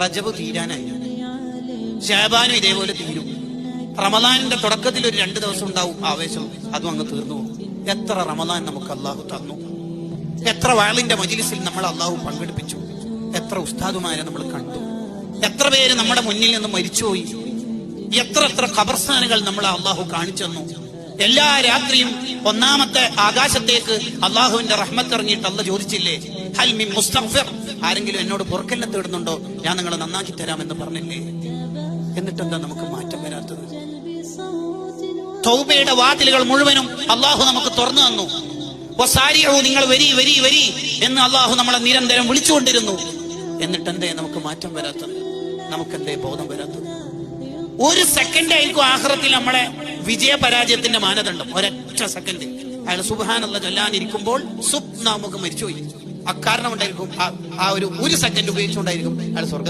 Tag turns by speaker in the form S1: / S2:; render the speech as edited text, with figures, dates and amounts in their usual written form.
S1: റജബ് തീരാനായി, ശഅബാനും ഇതേപോലെ തീരും. റമദാനിന്റെ തുടക്കത്തിൽ ഒരു 2 ദിവസം ഉണ്ടാവും ആവേശം, അതും അങ്ങ് തീർന്നു പോകും. എത്ര റമദാൻ നമുക്ക് അള്ളാഹു തന്നു, എത്ര വഅലിന്റെ മജ്‌ലിസിൽ നമ്മൾ അള്ളാഹു പങ്കെടുപ്പിച്ചു, എത്ര ഉസ്താദുമാരെ നമ്മൾ കണ്ടു, എത്ര പേര് നമ്മുടെ മുന്നിൽ നിന്ന് മരിച്ചുപോയി, എത്ര ഖബർസ്ഥാനുകൾ നമ്മളെ അള്ളാഹു കാണിച്ചു തന്നു. എല്ലാ രാത്രിയും 1-ാമത്തെ ആകാശത്തേക്ക് അള്ളാഹുവിന്റെ റഹ്മത്ത് ഇറങ്ങിയിട്ട് അള്ളാഹ് ചോദിച്ചില്ലേ, ഹൽ മിൻ മുസ്തഗ്ഫിർ, ആരെങ്കിലും എന്നോട് പൊറുക്കലിനെ തേടുന്നുണ്ടോ, ഞാൻ നിങ്ങളെ നന്നാക്കി തരാമെന്ന് പറഞ്ഞില്ലേ? എന്നിട്ടെന്താ നമുക്ക് മാറ്റം വരാത്തത്? തൗബയുടെ വാതിലുകൾ മുഴുവനും അള്ളാഹു നമുക്ക് തുറന്നു തന്നു. വസാരിഉ, നിങ്ങൾ വരി വരി വരി എന്ന് അള്ളാഹു നമ്മളെ നിരന്തരം വിളിച്ചുകൊണ്ടിരുന്നു. എന്നിട്ടെന്തേ നമുക്ക് മാറ്റം വരാത്തത്? നമുക്കെന്തേ ബോധം വരാത്തത്? 1 സെക്കൻഡ് ആയിരിക്കും ആഖിറത്തിൽ നമ്മളെ വിജയപരാജയത്തിന്റെ മാനദണ്ഡം. ഒരൊറ്റ സെക്കൻഡ്. അയാൾ സുബ്ഹാനല്ലാഹ് ചൊല്ലാനിരിക്കുമ്പോൾ നമുക്ക് മരിച്ചുപോയി. അക്കാരണം ഉണ്ടായിരിക്കും, ആ ഒരു സെക്കൻഡ് ഉപയോഗിച്ചുകൊണ്ടായിരിക്കും അയാൾ സ്വർഗ്ഗത്തിൽ